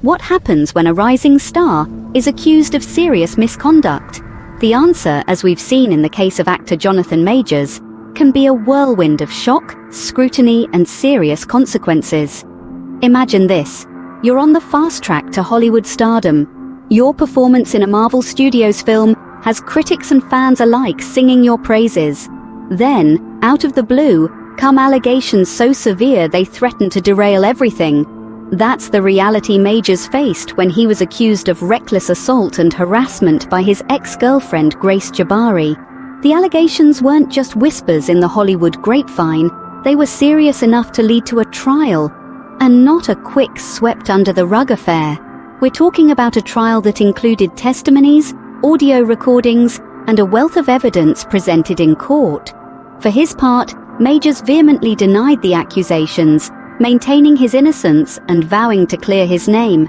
What happens when a rising star is accused of serious misconduct? The answer, as we've seen in the case of actor Jonathan Majors, can be a whirlwind of shock, scrutiny, and serious consequences. Imagine this. You're on the fast track to Hollywood stardom. Your performance in a Marvel Studios film has critics and fans alike singing your praises. Then, out of the blue, come allegations so severe they threaten to derail everything. That's the reality Majors faced when he was accused of reckless assault and harassment by his ex-girlfriend Grace Jabbari. The allegations weren't just whispers in the Hollywood grapevine, they were serious enough to lead to a trial, and not a quick swept-under-the-rug affair. We're talking about a trial that included testimonies, audio recordings, and a wealth of evidence presented in court. For his part, Majors vehemently denied the accusations, maintaining his innocence and vowing to clear his name.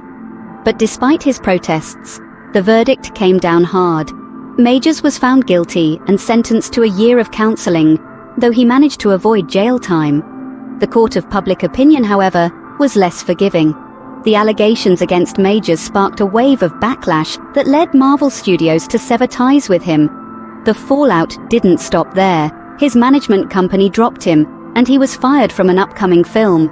But despite his protests, the verdict came down hard. Majors was found guilty and sentenced to a year of counseling, though he managed to avoid jail time. The court of public opinion, however, was less forgiving. The allegations against Majors sparked a wave of backlash that led Marvel Studios to sever ties with him. The fallout didn't stop there. His management company dropped him, and he was fired from an upcoming film.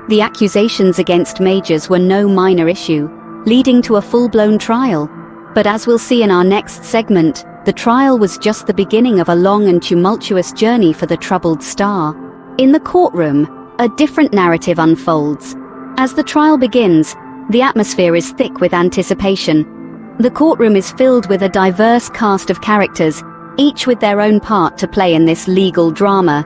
The accusations against Majors were no minor issue, leading to a full-blown trial. But as we'll see in our next segment, the trial was just the beginning of a long and tumultuous journey for the troubled star. In the courtroom, a different narrative unfolds. As the trial begins, the atmosphere is thick with anticipation. The courtroom is filled with a diverse cast of characters, each with their own part to play in this legal drama.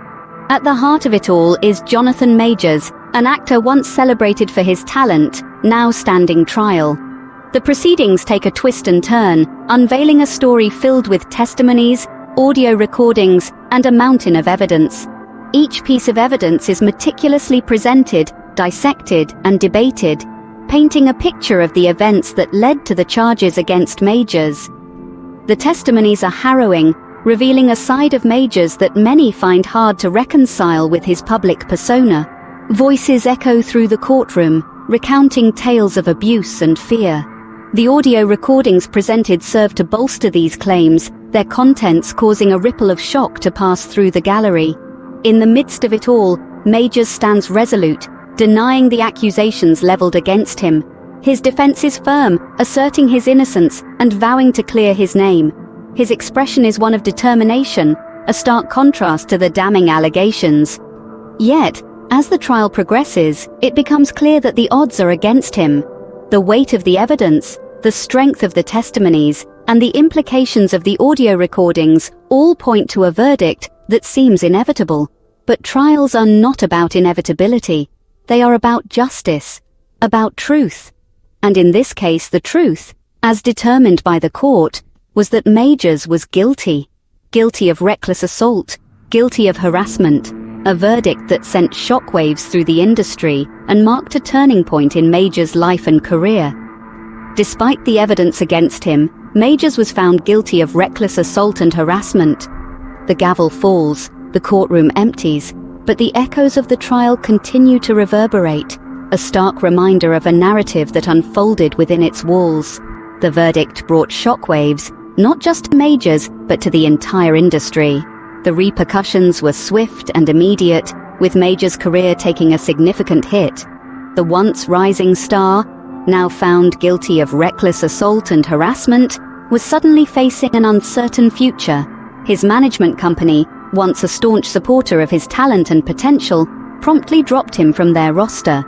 At the heart of it all is Jonathan Majors, an actor once celebrated for his talent, now standing trial. The proceedings take a twist and turn, unveiling a story filled with testimonies, audio recordings, and a mountain of evidence. Each piece of evidence is meticulously presented, dissected, and debated, painting a picture of the events that led to the charges against Majors. The testimonies are harrowing, revealing a side of Majors that many find hard to reconcile with his public persona. Voices echo through the courtroom, recounting tales of abuse and fear. The audio recordings presented serve to bolster these claims, their contents causing a ripple of shock to pass through the gallery. In the midst of it all, Majors stands resolute, denying the accusations leveled against him. His defense is firm, asserting his innocence and vowing to clear his name. His expression is one of determination, a stark contrast to the damning allegations. Yet, as the trial progresses, it becomes clear that the odds are against him. The weight of the evidence, the strength of the testimonies, and the implications of the audio recordings all point to a verdict that seems inevitable. But trials are not about inevitability. They are about justice, about truth. And in this case, the truth, as determined by the court, was that Majors was guilty. Guilty of reckless assault, guilty of harassment, a verdict that sent shockwaves through the industry and marked a turning point in Majors' life and career. Despite the evidence against him, Majors was found guilty of reckless assault and harassment. The gavel falls, the courtroom empties, but the echoes of the trial continue to reverberate, a stark reminder of a narrative that unfolded within its walls. The verdict brought shockwaves, not just to Majors, but to the entire industry. The repercussions were swift and immediate, with Majors' career taking a significant hit. The once rising star, now found guilty of reckless assault and harassment, was suddenly facing an uncertain future. His management company, once a staunch supporter of his talent and potential, promptly dropped him from their roster.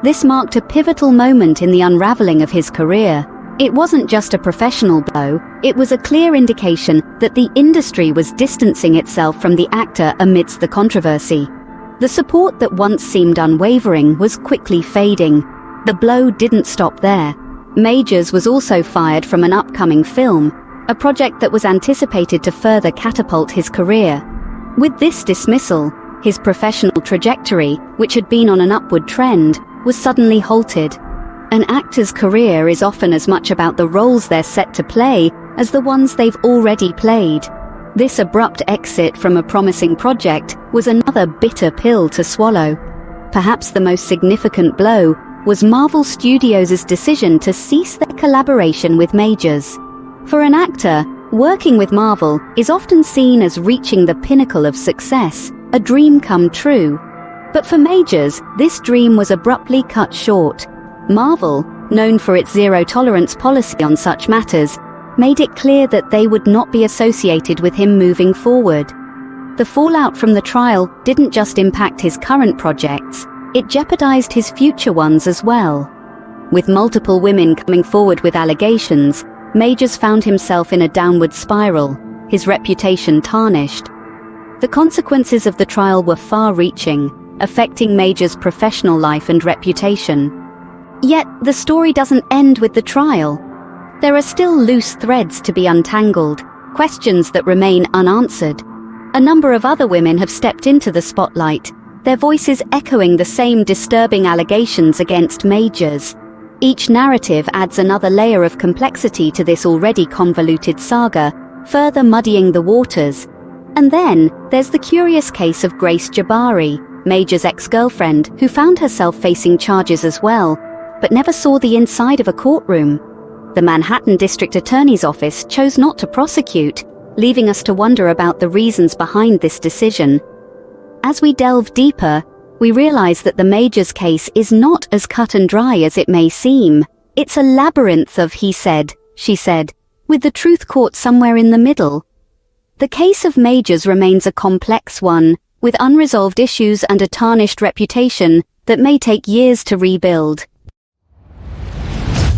This marked a pivotal moment in the unraveling of his career. It wasn't just a professional blow, it was a clear indication that the industry was distancing itself from the actor amidst the controversy. The support that once seemed unwavering was quickly fading. The blow didn't stop there. Majors was also fired from an upcoming film, a project that was anticipated to further catapult his career. With this dismissal, his professional trajectory, which had been on an upward trend, was suddenly halted. An actor's career is often as much about the roles they're set to play as the ones they've already played. This abrupt exit from a promising project was another bitter pill to swallow. Perhaps the most significant blow was Marvel Studios' decision to cease their collaboration with Majors. For an actor, working with Marvel is often seen as reaching the pinnacle of success, a dream come true. But for Majors, this dream was abruptly cut short. Marvel, known for its zero-tolerance policy on such matters, made it clear that they would not be associated with him moving forward. The fallout from the trial didn't just impact his current projects, it jeopardized his future ones as well. With multiple women coming forward with allegations, Majors found himself in a downward spiral, his reputation tarnished. The consequences of the trial were far-reaching, affecting Majors' professional life and reputation. Yet, the story doesn't end with the trial. There are still loose threads to be untangled, questions that remain unanswered. A number of other women have stepped into the spotlight, their voices echoing the same disturbing allegations against Majors. Each narrative adds another layer of complexity to this already convoluted saga, further muddying the waters. And then, there's the curious case of Grace Jabbari, Majors' ex-girlfriend, who found herself facing charges as well, but never saw the inside of a courtroom. The Manhattan District Attorney's Office chose not to prosecute, leaving us to wonder about the reasons behind this decision. As we delve deeper, we realize that the Majors case is not as cut and dry as it may seem. It's a labyrinth of he said, she said, with the truth caught somewhere in the middle. The case of Majors remains a complex one, with unresolved issues and a tarnished reputation that may take years to rebuild.